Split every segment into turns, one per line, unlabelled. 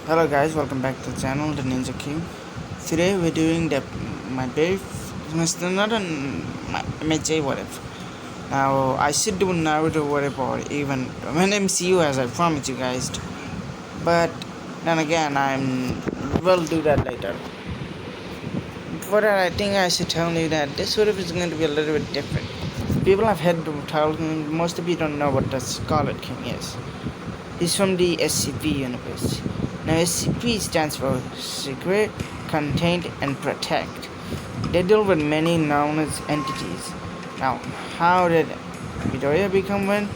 Hello guys, welcome back to the channel, the Ninja King. Today we're doing my very not an MHA whatever. Now I should do Naruto whatever or even an MCU as I promised you guys. But then again will do that later. Before that I think I should tell you that this video is going to be a little bit different. People have heard the title, most of you don't know what the Scarlet King is. He's from the SCP universe. Now SCP stands for Secret, Contained and Protect. They deal with many known as entities. Now, how did Midoriya become one?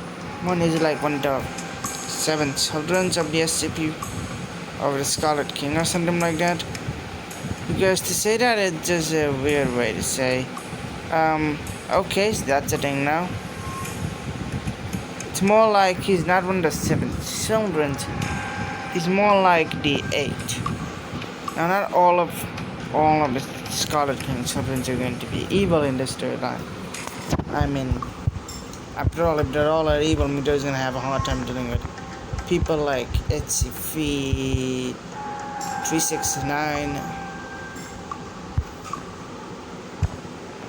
One is like one of the 7 children of the SCP or the Scarlet King or something like that. Because to say that it's just a weird way to say. Okay, so that's the thing now. It's more like he's not one of the 7 children. He's more like the 8. Now, not all of the Scarlet King children are going to be evil in this storyline. I mean, after all, if they're all evil, Midoriya's gonna have a hard time dealing with people like SCP 369.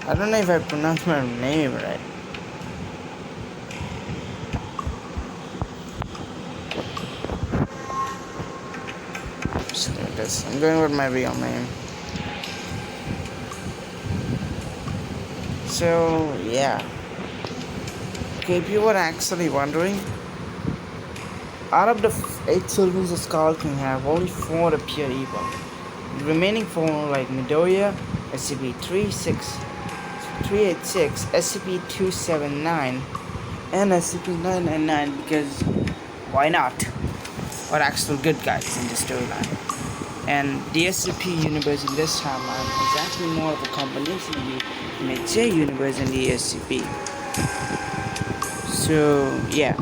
I don't know if I pronounced my name right. I'm going with my real name. So yeah. Okay, if you were actually wondering, out of the 8 children the Scarlet King have, only 4 appear evil. The remaining 4 like Midoriya, SCP-386, SCP-279, and SCP-999 because why not? Are actual good guys in the storyline. And the SCP universe in this timeline is actually more of a combination of the MHA universe and the SCP. So yeah.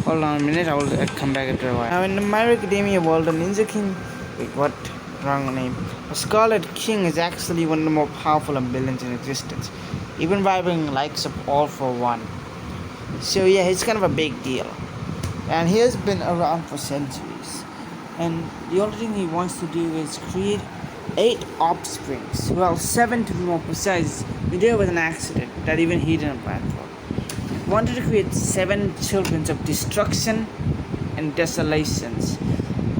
Hold on a minute, I will come back after a while. Now in the My Hero Academia world, the Ninja King, wrong name. The Scarlet King is actually one of the more powerful villains in existence, even rivaling likes of All for One. So yeah, he's kind of a big deal. And he has been around for centuries. And the only thing he wants to do is create 8 offsprings. Well, 7 to be more precise. Midoriya was an accident that even he didn't plan for. He wanted to create 7 children of destruction and desolations,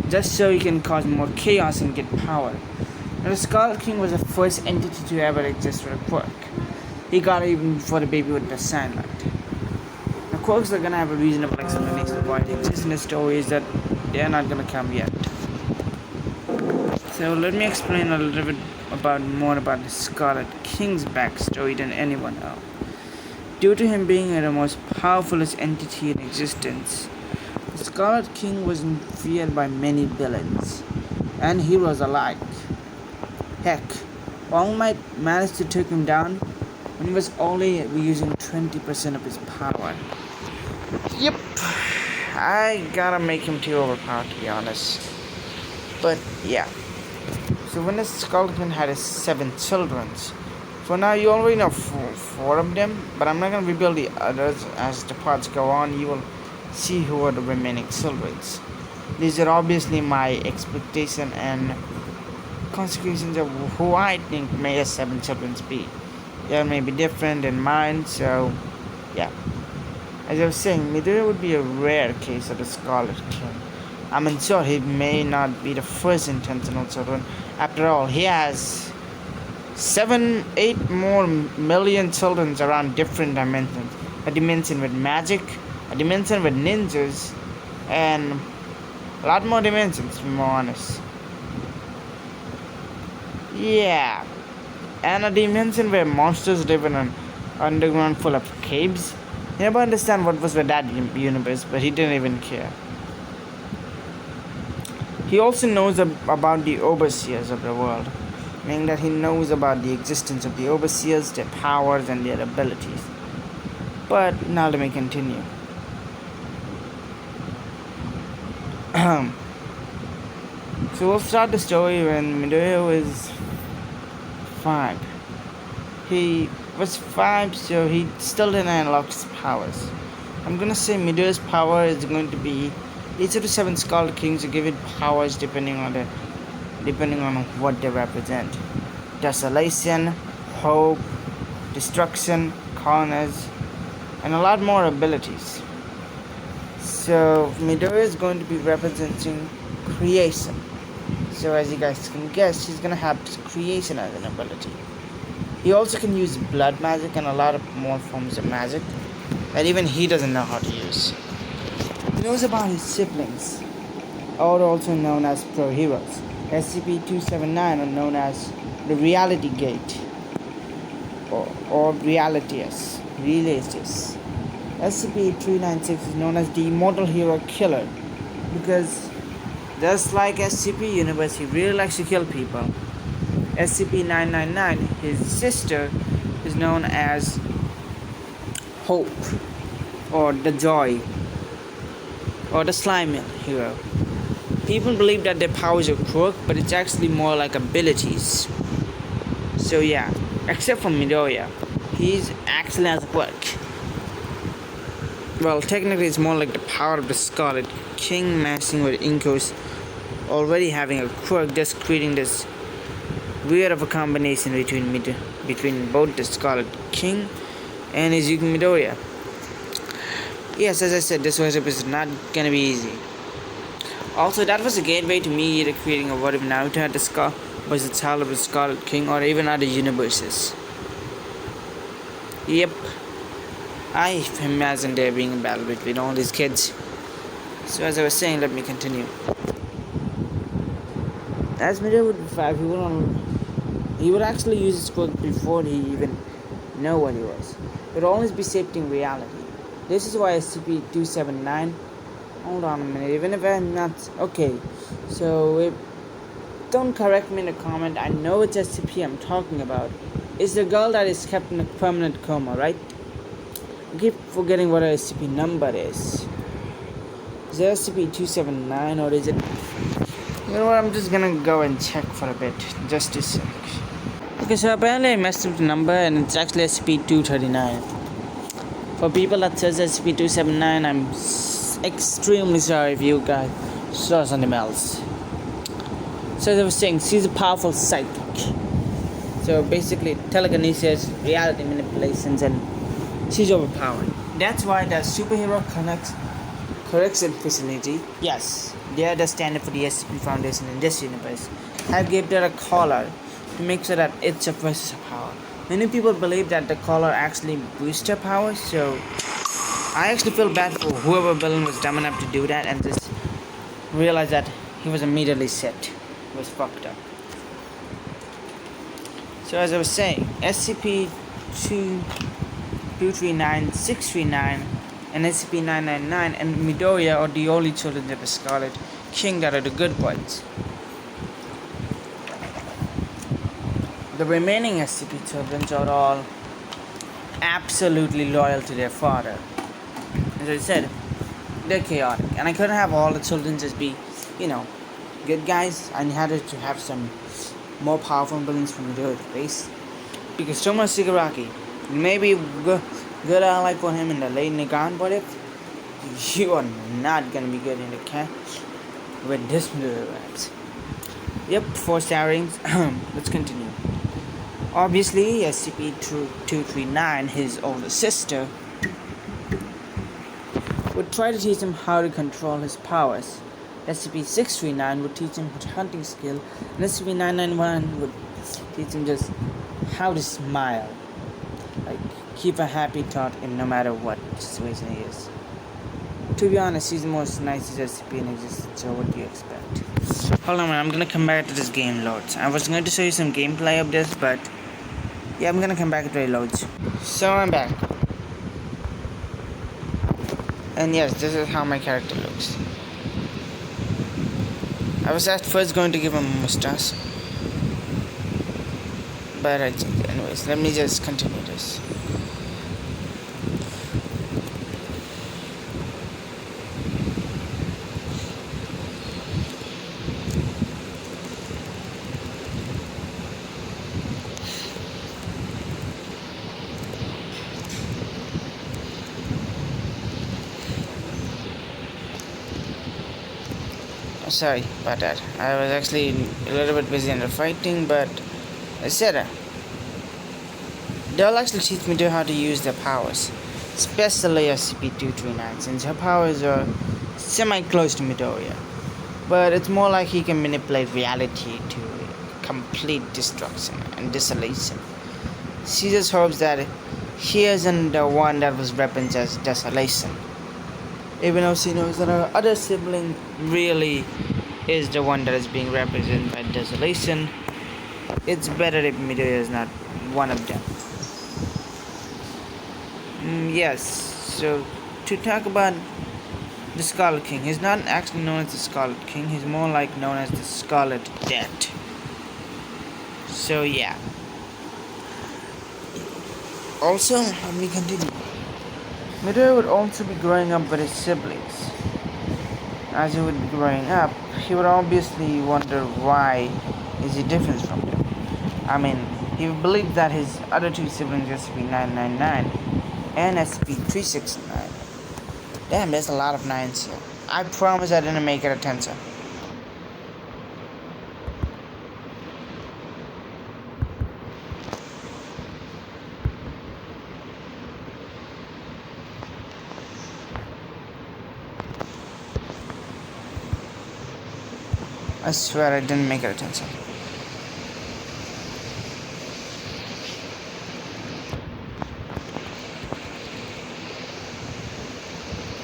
just so he can cause more chaos and get power. Now, the Scarlet King was the first entity to ever exist with a quirk. He got it even before the baby with the sunlight. Quirks are gonna have a reasonable explanation of why they exist in the story is that they're not gonna come yet. So let me explain a little bit more about the Scarlet King's backstory than anyone else. Due to him being the most powerful entity in existence, the Scarlet King was feared by many villains and heroes alike. Heck, All Might managed to take him down when he was only using 20% of his power. Yep, I gotta make him too overpowered to be honest. But yeah. So when the Scarlet King had his 7 children, for now you already know 4 of them, but I'm not gonna reveal the others. As the parts go on, you will see who are the remaining children. These are obviously my expectation and consequences of who I think may have 7 children be. They may be different in mine, so yeah. As I was saying, Midoriya would be a rare case of the Scarlet King. I'm sure he may not be the first intentional children. After all, he has 7-8 more million children around different dimensions. A dimension with magic, a dimension with ninjas, and a lot more dimensions, to be more honest. Yeah. And a dimension where monsters live in an underground full of caves. He never understand what was with that universe, but he didn't even care. He also knows about the overseers of the world, meaning that he knows about the existence of the overseers, their powers, and their abilities. But now let me continue. So we'll start the story when Midoriya was 5. He was 5, so he still didn't unlock his powers. I'm gonna say Midoriya's power is going to be Each of the 7 Scarlet Kings are given powers depending on what they represent. Desolation, hope, destruction, carnage, and a lot more abilities. So Midoriya is going to be representing creation. So as you guys can guess, he's gonna have creation as an ability. He also can use blood magic and a lot of more forms of magic that even he doesn't know how to use. He knows about his siblings, or also known as pro heroes. SCP-279 are known as the Reality Gate or Realitas. SCP-396 is known as the Immortal Hero Killer because just like SCP Universe, he really likes to kill people. SCP-999, his sister, is known as Hope or the Joy or the Slime Hero. People believe that their powers are quirk, but it's actually more like abilities. So yeah, except for Midoriya, he's actually has a quirk. Well, technically it's more like the power of the Scarlet King messing with Inko's already having a quirk, just creating this weird of a combination between both the Scarlet King and Izuku Midoriya. Yes, as I said, this was not gonna be easy. Also, that was a gateway to me either creating a what if Naruto had was the child of the Scarlet King or even other universes. Yep. I imagine there being a battle between all these kids. So as I was saying, let me continue. As Midoriya would be 5, he would actually use his quirk before he even know what he was. It would always be shaping reality. This is why SCP-279. Hold on a minute, even if I'm not okay. So don't correct me in the comment. I know it's SCP I'm talking about. It's the girl that is kept in a permanent coma, right? I keep forgetting what her SCP number is. Is it SCP-279 or is it... You know what, I'm just gonna go and check for a bit, just a sec. Okay, so apparently I messed up the number and it's actually SCP-239. For people that says SCP-279, I'm extremely sorry if you guys saw something else. So as I was saying, she's a powerful psychic. So basically telekinesis, reality manipulations, and she's overpowered. That's why the superhero correction facility, yes, they are the standard for the SCP Foundation in this universe, have given her a collar to make sure that it suppresses her power. Many people believe that the collar actually boosts her power, so I actually feel bad for whoever villain was dumb enough to do that and just realize that he was immediately set. He was fucked up. So as I was saying, SCP-239, 639, and SCP-999 and Midoriya are the only children of the Scarlet King that are the good ones. The remaining SCP children are all absolutely loyal to their father. As I said, they're chaotic, and I couldn't have all the children just be, good guys. I had to have some more powerful villains from the race. Because Tomo Shigaraki may be good ally for him in the late Negan, but if you are not gonna be good in the camp with this raps. Yep, 4 star rings. Let's continue. Obviously, SCP-239, his older sister, would try to teach him how to control his powers. SCP-639 would teach him his hunting skill, and SCP-991 would teach him just how to smile. Like, keep a happy thought in no matter what situation he is. To be honest, he's the most nicest SCP in existence, so what do you expect? Hold on, man, I'm gonna come back to this game loads. I was going to show you some gameplay of this, but yeah, I'm gonna come back to it loads. So I'm back. And yes, this is how my character looks. I was at first going to give him a mustache, but I changed it. Anyways, let me just continue this. Sorry about that. I was actually a little bit busy under fighting, but etc. They'll actually teach me how to use their powers, especially SCP-239, since her powers are semi-close to Midoriya. But it's more like he can manipulate reality to complete destruction and desolation. She just hopes that he isn't the one that was represented as desolation. Even though she knows that her other sibling really is the one that is being represented by desolation, it's better if Midoriya is not one of them. Yes, so to talk about the Scarlet King, he's not actually known as the Scarlet King, he's more like known as the Scarlet Death. So yeah. Also, let me continue. Midoriya would also be growing up with his siblings. As he would be growing up, he would obviously wonder why is he different from them. I mean, he would believe that his other two siblings, SCP-999 and SCP-369. Damn, there's a lot of nines here. I promise I didn't make it a tensor. I swear I didn't make it a tensor.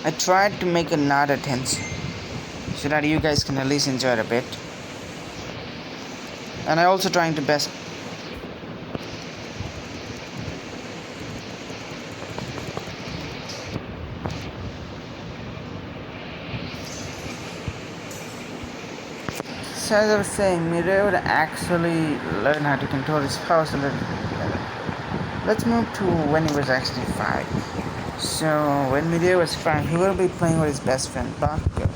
I tried to make it not a tensor, so that you guys can at least enjoy it a bit. And I also trying to best. So as I was saying, Midoriya would actually learn how to control his powers a little bit better. Let's move to when he was actually 5. So when Midoriya was 5, he would be playing with his best friend Bakugo.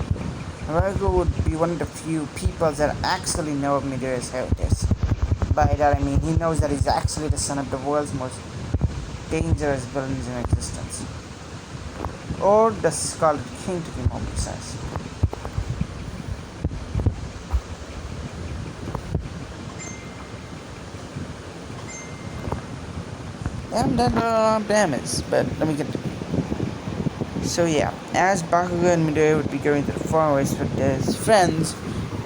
Bakugo would be one of the few people that actually know of Midoriya's heritage. By that I mean he knows that he's actually the son of the world's most dangerous villains in existence. Or the Scarlet King to be more precise. And that damage, but let me get to. So yeah, as Bakugo and Midoriya would be going to the forest with his friends,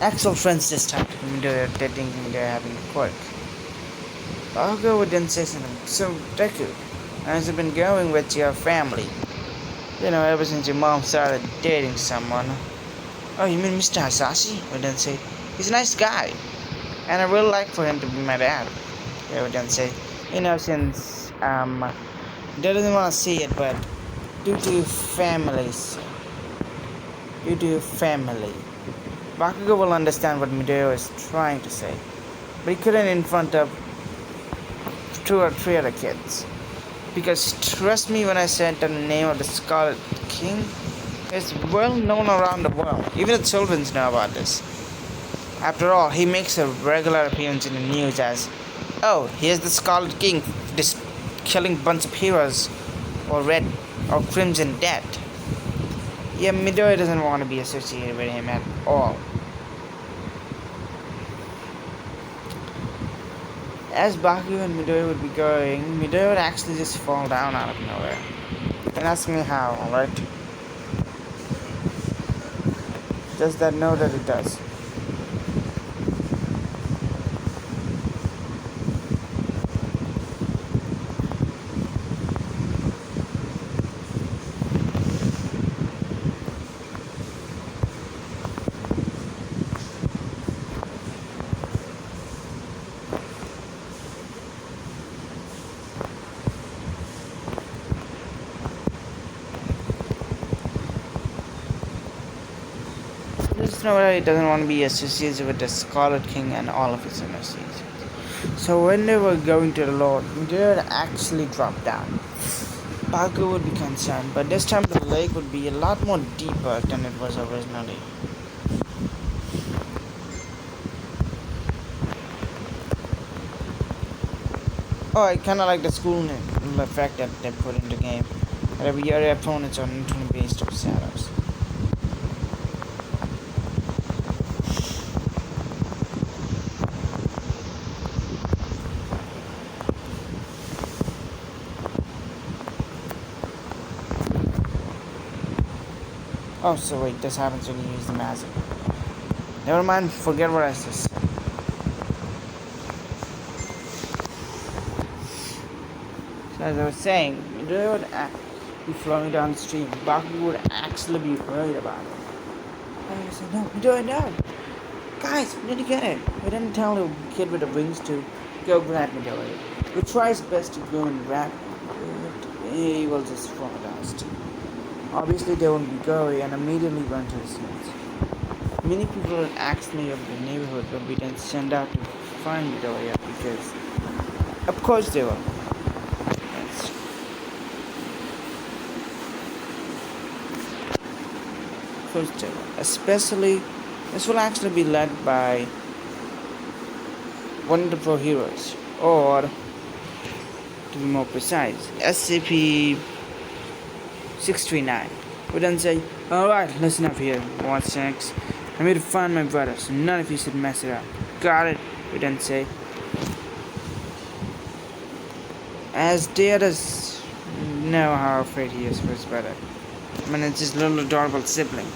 actual friends this time, Midoriya, they think Midoriya having a quirk. Bakugo would then say something, so Deku, how's it been going with your family? You know, ever since your mom started dating someone. Oh, you mean Mr. Hasashi? Would then say, he's a nice guy, and I really like for him to be my dad. They would then say, you know, since they doesn't want to see it, but due to family, Bakugo will understand what Midoriya is trying to say, but he couldn't in front of 2 or 3 other kids, because trust me when I said the name of the Scarlet King is well known around the world. Even the children know about this. After all, he makes a regular appearance in the news as, oh, here's the Scarlet King, this killing bunch of heroes, or red or crimson dead. Yeah, Midoriya doesn't want to be associated with him at all. As Bakugo and Midoriya would be going, Midoriya would actually just fall down out of nowhere. Don't ask me how, alright? Just that know that it does. Just know that he doesn't want to be associated with the Scarlet King and all of his associates. So when they were going to the Lord, Midoriya would actually drop down. Bakugo would be concerned, but this time the lake would be a lot more deeper than it was originally. Oh, I kinda like the school name effect that they put in the game. Whenever your opponents are neutrally based off shadows. Oh, so wait, this happens when you use the magic. Never mind, forget what I just said. So as I was saying, they would be flowing down the stream. Baku would actually be worried about it. And I said, no, we do it now. Guys, we need to get it. We didn't tell the kid with the wings to go grab Midori. We try his best to go and grab him, but he will just fall dust. Obviously, they won't be going and immediately run to his scenes. Many people would ask me of the neighborhood, but we didn't send out to find Midori because, of course, they will. Yes. Of course, they will. Especially, this will actually be led by one of the pro heroes, or to be more precise, SCP 639. We then say, alright, listen up here, what's next? I'm here to find my brother, so none of you should mess it up. Got it? We then say. As Dad does know how afraid he is for his brother. I mean, it's his little adorable sibling.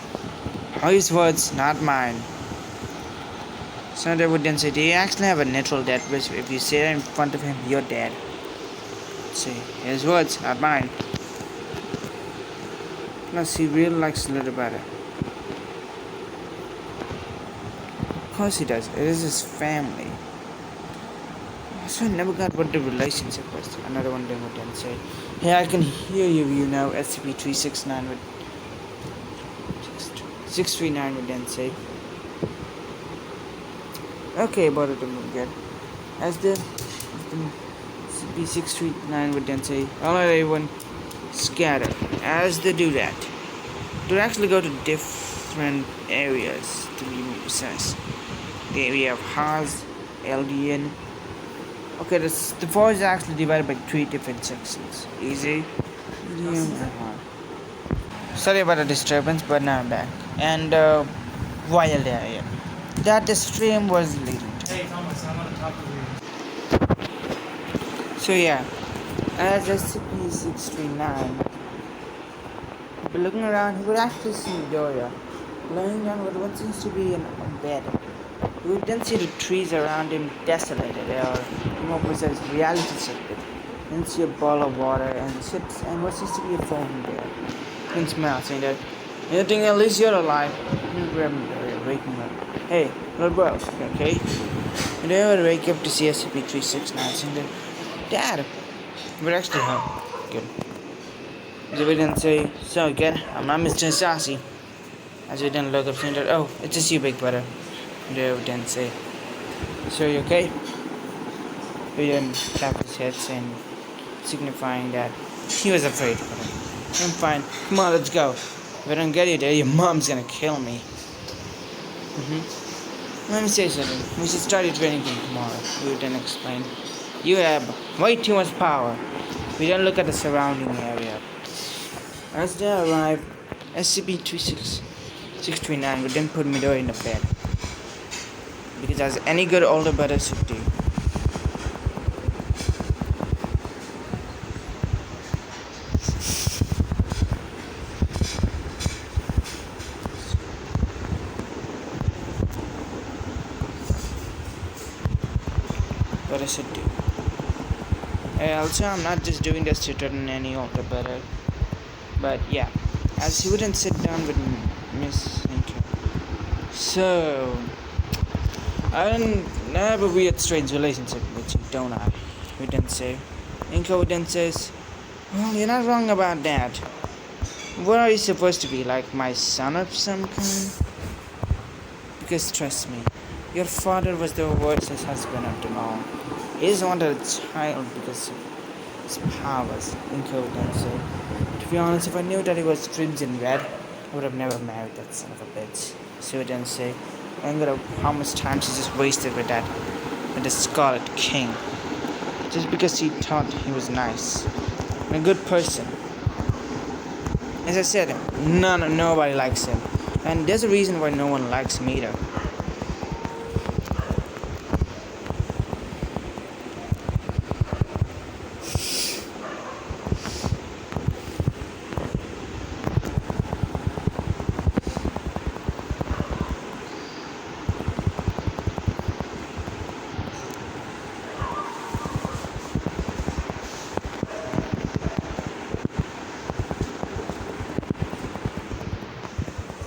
His words, not mine. Sandra would then say, do you actually have a natural death wish? If you say that in front of him, you're dead. See, his words, not mine. Plus, he really likes the little brother. Of course he does. It is his family. So I never got what the relationship was. Another one then would then say, hey, I can hear you, you know, SCP-369 would... 639 would then say, okay, about it will get. As the SCP-639 would then say, alright everyone, scatter. As they do that, they'll actually go to different areas, to be more precise. The area of Haas, LDN. Okay, the forest is actually divided by 3 different sections. Easy, medium, and hard. Sorry about the disturbance, but now I'm back. And wild area that the stream was leading to.
Hey Thomas, I'm on the top of you.
So yeah, as SCP-639, but looking around, he would actually see Midoriya lying down with what seems to be a bed. He would then see the trees around him desolated, or more precise, reality shifted. Then see a ball of water and what seems to be a foam there. Then smell, saying that, you think at least you're alive. You grab Midoriya, waking up. Hey, little bro, okay? Midoriya would wake up to see SCP-369, saying that, Dad, we're actually home. Good. As we didn't say, so again, I'm not Mr. Sassy. As we didn't look up, saying that, oh, it's just you, big brother. They would then say, so you okay? We then tap his head, saying, signifying that he was afraid for him. I'm fine. Come on, let's go. If I don't get you there, your mom's gonna kill me. Let me say something. We should start your training camp tomorrow. We would then explain. You have way too much power. We then look at the surrounding area. As they arrive, SCP-639 would then put Midori in the bed. Because as any good older brother should do. What I should do. Also, I'm not just doing this to threaten any older brother. But yeah, as he wouldn't sit down with Miss Inka. So, I have a weird, strange relationship with you, don't I? We then say. Inka then says, well, you're not wrong about that. What are you supposed to be, like my son of some kind? Because trust me, your father was the worst husband of them all. He just wanted a child because of his powers, Inka would then say. To be honest, if I knew that he was crimson red, I would have never married that son of a bitch. She would then say, anger of how much time she just wasted with the Scarlet King. Just because he thought he was nice and a good person. As I said, nobody likes him. And there's a reason why no one likes him either.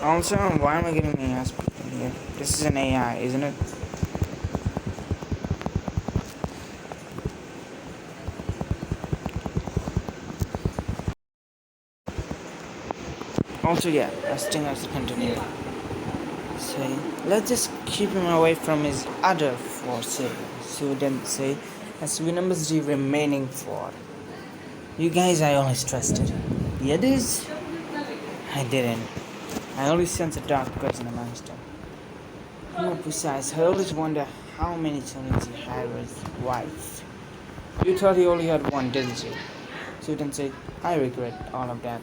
Also, why am I getting AI speaking here? This is an AI, isn't it? Also, yeah, let's think as continue. Say, let's just keep him away from his other four siblings. So then say, as we number three remaining four. You guys, I always trusted. The others, I didn't. I always sense a dark person amongst them. More precise, I always wonder how many children he had with his wife. You thought he only had one, didn't you? So you can say, I regret all of that.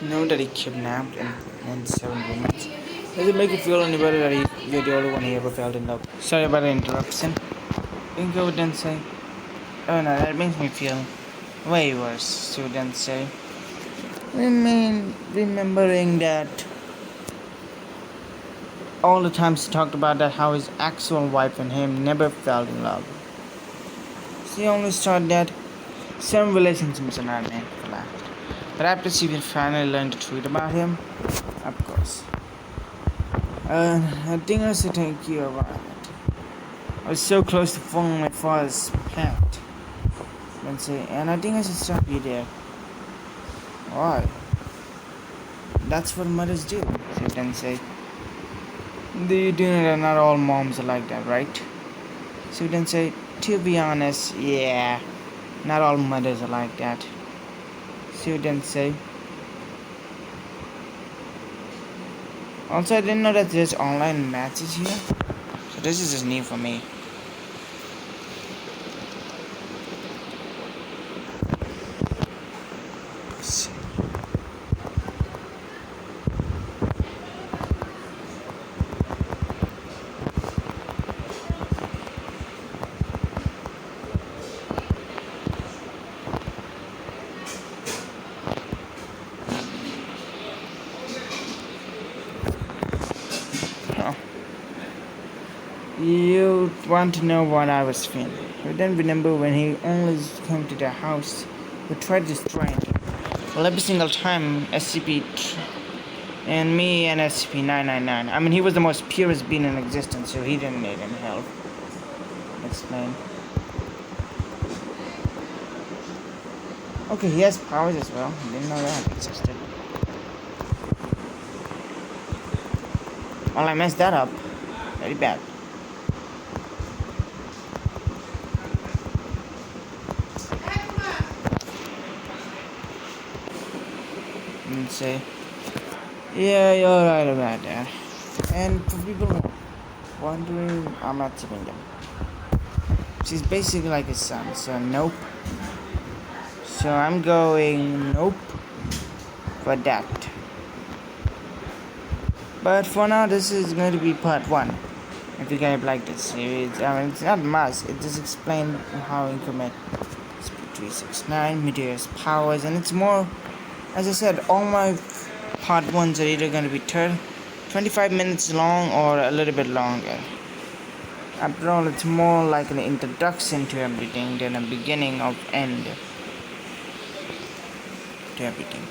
Know that he kidnapped and 7 women. Does it make you feel any better that you're the only one he ever felt in love? Sorry about the interruption. You can go and say, oh no, that makes me feel way worse. So then say, remembering that all the times he talked about that how his actual wife and him never fell in love. She always thought that some relationships are not meant to last. But after she finally learned the truth about him, of course. I think I should take you about it. I was so close to following my father's path. And I think I should stop you there. Why? That's what mothers do. So then say, you do know that not all moms are like that, right? So then say, to be honest, yeah, not all mothers are like that. So then say, also I didn't know that there's online matches here. So this is just new for me. You want to know what I was feeling. You then remember when he only came to the house, we tried destroying him. Well, every single time and me and SCP-999. I mean, he was the most purest being in existence, so he didn't need any help. Explain. Okay, he has powers as well. I didn't know that existed. Well, I messed that up. Very bad. And say, yeah, you're right about that. And for people wondering, I'm not tipping them. She's basically like his son, so nope. So I'm going nope for that. But for now, this is going to be part 1. If you guys like this series, I mean, it's not much. It just explains how you commit SP369, Meteor's powers, and it's more, as I said, all my part 1s are either going to be 25 minutes long or a little bit longer. After all, it's more like an introduction to everything than a beginning of end to everything.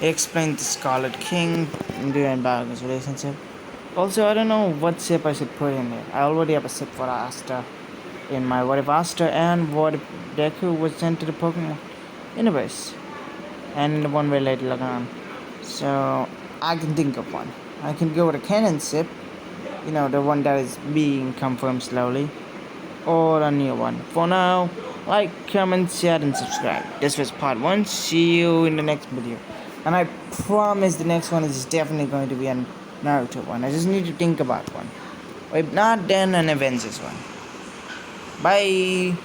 It explains the Scarlet King and the Embargo's relationship. Also, I don't know what ship I should put in there. I already have a ship for Asta in my What If Asta and What If Deku was sent to the Pokemon universe. And in the one way later on. So, I can think of one. I can go with a cannon ship. You know, the one that is being confirmed slowly. Or a new one. For now, like, comment, share, and subscribe. This was part 1. See you in the next video. And I promise the next one is definitely going to be a Naruto one. I just need to think about one. If not, then an Avengers one. Bye.